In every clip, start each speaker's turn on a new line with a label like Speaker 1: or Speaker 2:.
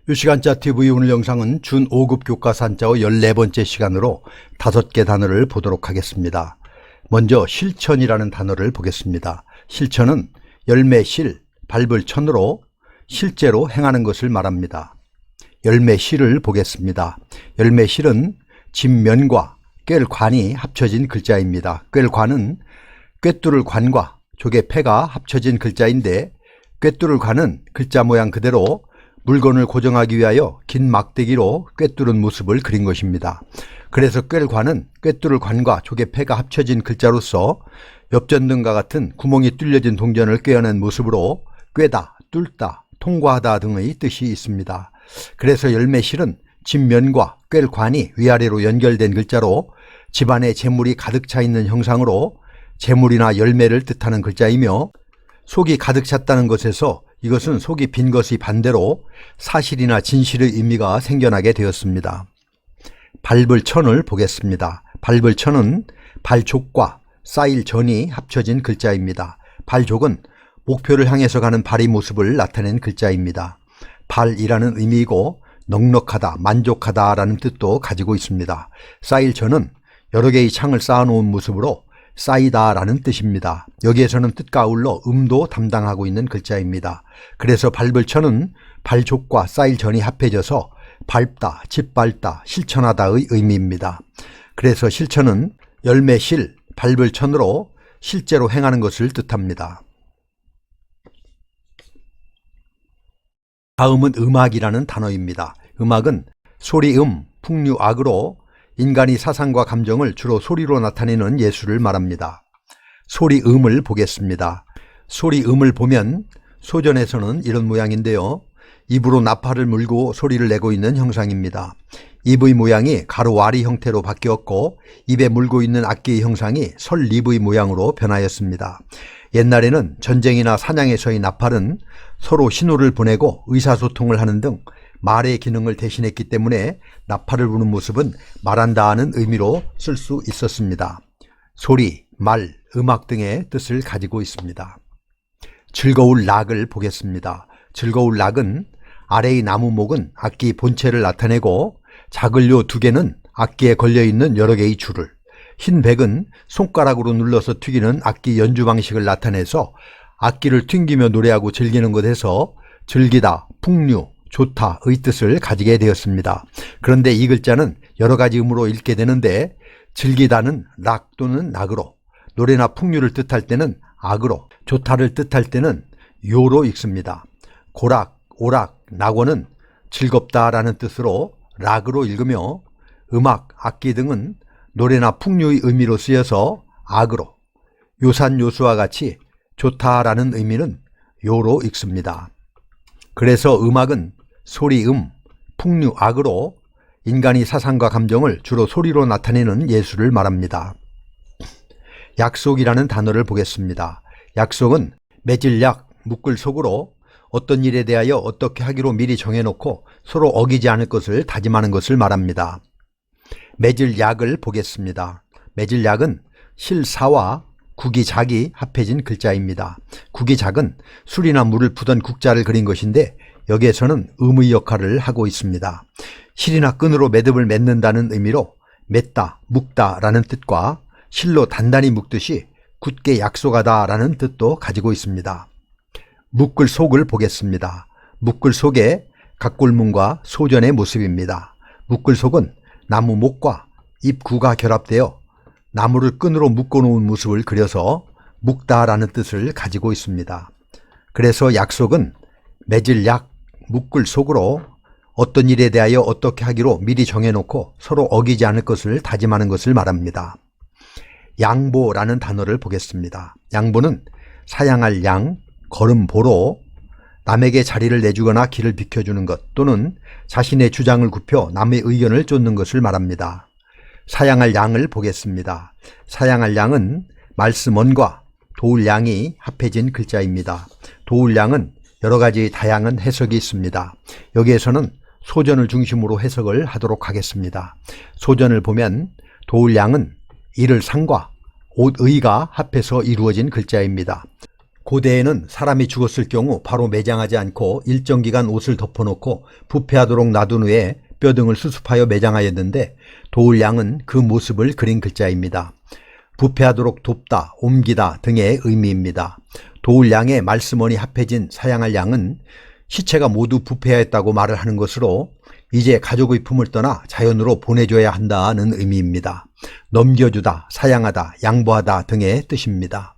Speaker 1: 유시간자 TV 오늘 영상은 준 5급 교과서 한자어 14번째 시간으로 5개 단어를 보도록 하겠습니다. 먼저 실천이라는 단어를 보겠습니다. 실천은 열매실, 밟을 천으로 실제로 행하는 것을 말합니다. 열매실을 보겠습니다. 열매실은 진면과 꿰관이 합쳐진 글자입니다. 꿰관은 꿰뚫을 관과 조개 패가 합쳐진 글자인데, 꿰뚫을 관은 글자 모양 그대로 물건을 고정하기 위하여 긴 막대기로 꿰뚫은 모습을 그린 것입니다. 그래서 꿰관은 꿰뚫을 관과 조개 패가 합쳐진 글자로서 엽전등과 같은 구멍이 뚫려진 동전을 꿰어낸 모습으로 꿰다, 뚫다, 통과하다 등의 뜻이 있습니다. 그래서 열매실은 진면과 꿰관이 위아래로 연결된 글자로 집안에 재물이 가득 차 있는 형상으로 재물이나 열매를 뜻하는 글자이며, 속이 가득 찼다는 것에서 이것은 속이 빈 것의 반대로 사실이나 진실의 의미가 생겨나게 되었습니다. 밟을 천을 보겠습니다. 밟을 천은 발족과 쌓일 전이 합쳐진 글자입니다. 발족은 목표를 향해서 가는 발의 모습을 나타낸 글자입니다. 발이라는 의미이고 넉넉하다, 만족하다 라는 뜻도 가지고 있습니다. 쌓일 전은 여러 개의 창을 쌓아놓은 모습으로 쌓이다 라는 뜻입니다. 여기에서는 뜻과 아울러 음도 담당하고 있는 글자입니다. 그래서 밟을 천은 발족과 쌓일 전이 합해져서 밟다, 짓밟다, 실천하다의 의미입니다. 그래서 실천은 열매실, 밟을 천으로 실제로 행하는 것을 뜻합니다. 다음은 음악이라는 단어입니다. 음악은 소리음, 풍류악으로 인간이 사상과 감정을 주로 소리로 나타내는 예술을 말합니다. 소리음을 보겠습니다. 소리음을 보면 소전에서는 이런 모양인데요. 입으로 나팔을 물고 소리를 내고 있는 형상입니다. 입의 모양이 가로와리 형태로 바뀌었고, 입에 물고 있는 악기의 형상이 설립의 모양으로 변하였습니다. 옛날에는 전쟁이나 사냥에서의 나팔은 서로 신호를 보내고 의사소통을 하는 등 말의 기능을 대신했기 때문에 나팔을 부는 모습은 말한다 하는 의미로 쓸 수 있었습니다. 소리, 말, 음악 등의 뜻을 가지고 있습니다. 즐거울 락을 보겠습니다. 즐거울 락은 아래의 나무목은 악기 본체를 나타내고, 자글요 2개는 악기에 걸려있는 여러 개의 줄을, 흰 백은 손가락으로 눌러서 튀기는 악기 연주 방식을 나타내서 악기를 튕기며 노래하고 즐기는 것에서 즐기다, 풍류, 좋다의 뜻을 가지게 되었습니다. 그런데 이 글자는 여러 가지 음으로 읽게 되는데, 즐기다는 락 또는 낙으로, 노래나 풍류를 뜻할 때는 악으로, 좋다를 뜻할 때는 요로 읽습니다. 고락, 오락, 낙원은 즐겁다라는 뜻으로 락으로 읽으며, 음악, 악기 등은 노래나 풍류의 의미로 쓰여서 악으로, 요산요수와 같이 좋다라는 의미는 요로 읽습니다. 그래서 음악은 소리음, 풍류악으로 인간이 사상과 감정을 주로 소리로 나타내는 예술을 말합니다. 약속이라는 단어를 보겠습니다. 약속은 맺을 약, 묶을 속으로 어떤 일에 대하여 어떻게 하기로 미리 정해놓고 서로 어기지 않을 것을 다짐하는 것을 말합니다. 맺을 약을 보겠습니다. 맺을 약은 실사와 구기작이 합해진 글자입니다. 구기작은 술이나 물을 푸던 국자를 그린 것인데, 여기에서는 음의 역할을 하고 있습니다. 실이나 끈으로 매듭을 맺는다는 의미로 맺다, 묶다 라는 뜻과 실로 단단히 묶듯이 굳게 약속하다 라는 뜻도 가지고 있습니다. 묶을 속을 보겠습니다. 묶을 속에 각골문과 소전의 모습입니다. 묶을 속은 나무 목과 잎구가 결합되어 나무를 끈으로 묶어놓은 모습을 그려서 묶다 라는 뜻을 가지고 있습니다. 그래서 약속은 맺을 약, 묶을 속으로 어떤 일에 대하여 어떻게 하기로 미리 정해놓고 서로 어기지 않을 것을 다짐하는 것을 말합니다. 양보라는 단어를 보겠습니다. 양보는 사양할 양, 걸음보로 남에게 자리를 내주거나 길을 비켜주는 것, 또는 자신의 주장을 굽혀 남의 의견을 쫓는 것을 말합니다. 사양할 양을 보겠습니다. 사양할 양은 말씀원과 도울 양이 합해진 글자입니다. 도울 양은 여러 가지 다양한 해석이 있습니다. 여기에서는 소전을 중심으로 해석을 하도록 하겠습니다. 소전을 보면 도울 양은 이를 상과 옷의가 합해서 이루어진 글자입니다. 고대에는 사람이 죽었을 경우 바로 매장하지 않고 일정 기간 옷을 덮어놓고 부패하도록 놔둔 후에 뼈 등을 수습하여 매장하였는데 도울양은 그 모습을 그린 글자입니다. 부패하도록 돕다, 옮기다 등의 의미입니다. 도울양의 말씀원이 합해진 사양할 양은 시체가 모두 부패하였다고 말을 하는 것으로 이제 가족의 품을 떠나 자연으로 보내줘야 한다는 의미입니다. 넘겨주다, 사양하다, 양보하다 등의 뜻입니다.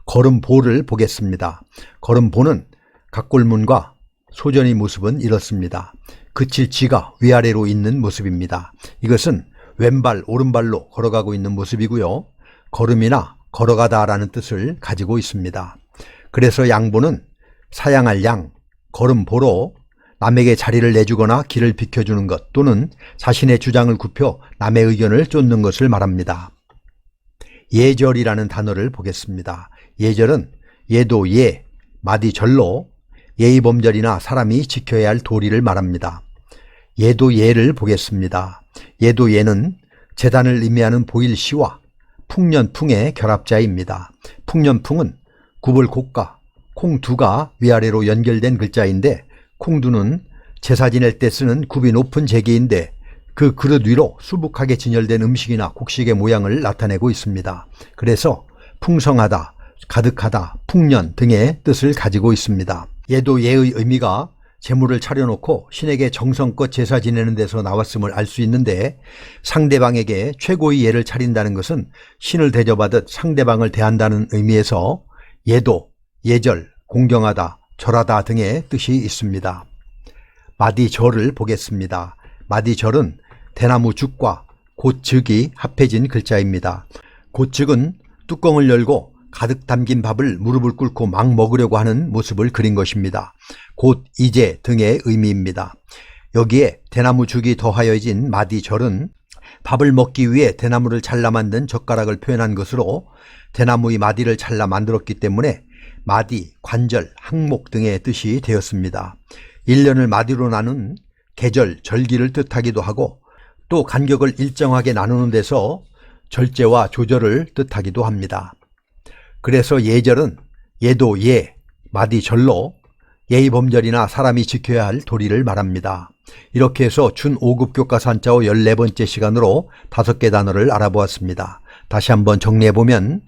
Speaker 1: 걸음보를 보겠습니다. 걸음보는 각골문과 소전의 모습은 이렇습니다. 그칠 지가 위아래로 있는 모습입니다. 이것은 왼발, 오른발로 걸어가고 있는 모습이고요. 걸음이나 걸어가다라는 뜻을 가지고 있습니다. 그래서 양보는 사양할 양, 걸음보로 남에게 자리를 내주거나 길을 비켜주는 것 또는 자신의 주장을 굽혀 남의 의견을 쫓는 것을 말합니다. 예절이라는 단어를 보겠습니다. 예절은 예도 예, 마디 절로 예의범절이나 사람이 지켜야 할 도리를 말합니다. 예도 예를 보겠습니다. 예도 예는 재단을 의미하는 보일시와 풍년풍의 결합자입니다. 풍년풍은 구벌곡과 콩두가 위아래로 연결된 글자인데 콩두는 제사 지낼 때 쓰는 굽이 높은 제기인데 그 그릇 위로 수북하게 진열된 음식이나 곡식의 모양을 나타내고 있습니다. 그래서 풍성하다, 가득하다, 풍년 등의 뜻을 가지고 있습니다. 예도 예의 의미가 제물을 차려놓고 신에게 정성껏 제사 지내는 데서 나왔음을 알 수 있는데 상대방에게 최고의 예를 차린다는 것은 신을 대접하듯 상대방을 대한다는 의미에서 예도, 예절, 공경하다, 절하다 등의 뜻이 있습니다. 마디절을 보겠습니다. 마디절은 대나무 죽과 곧즉이 합해진 글자입니다. 곧즉은 뚜껑을 열고 가득 담긴 밥을 무릎을 꿇고 막 먹으려고 하는 모습을 그린 것입니다. 곧 이제 등의 의미입니다. 여기에 대나무 죽이 더하여진 마디절은 밥을 먹기 위해 대나무를 잘라 만든 젓가락을 표현한 것으로 대나무의 마디를 잘라 만들었기 때문에 마디, 관절, 항목 등의 뜻이 되었습니다. 1년을 마디로 나눈 계절, 절기를 뜻하기도 하고 또 간격을 일정하게 나누는 데서 절제와 조절을 뜻하기도 합니다. 그래서 예절은 예도 예, 마디 절로 예의범절이나 사람이 지켜야 할 도리를 말합니다. 이렇게 해서 준 5급 교과서 한자어 14번째 시간으로 5개 단어를 알아보았습니다. 다시 한번 정리해보면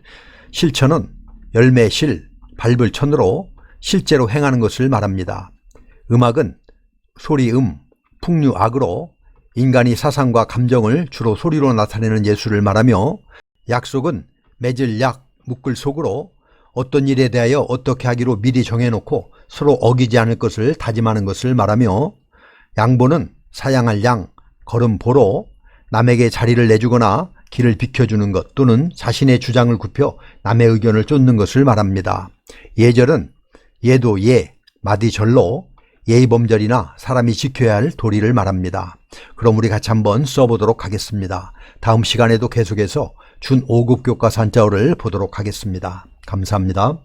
Speaker 1: 실천은 열매 실, 밟을 천으로 실제로 행하는 것을 말합니다. 음악은 소리 풍류 악으로 인간이 사상과 감정을 주로 소리로 나타내는 예술을 말하며 약속은 맺을 약, 묶을 속으로 어떤 일에 대하여 어떻게 하기로 미리 정해놓고 서로 어기지 않을 것을 다짐하는 것을 말하며 양보는 사양할 양, 걸음보로 남에게 자리를 내주거나 길을 비켜주는 것 또는 자신의 주장을 굽혀 남의 의견을 쫓는 것을 말합니다. 예절은 예도 예, 마디절로 예의범절이나 사람이 지켜야 할 도리를 말합니다. 그럼 우리 같이 한번 써보도록 하겠습니다. 다음 시간에도 계속해서 준 5급 교과서 한자어를 보도록 하겠습니다. 감사합니다.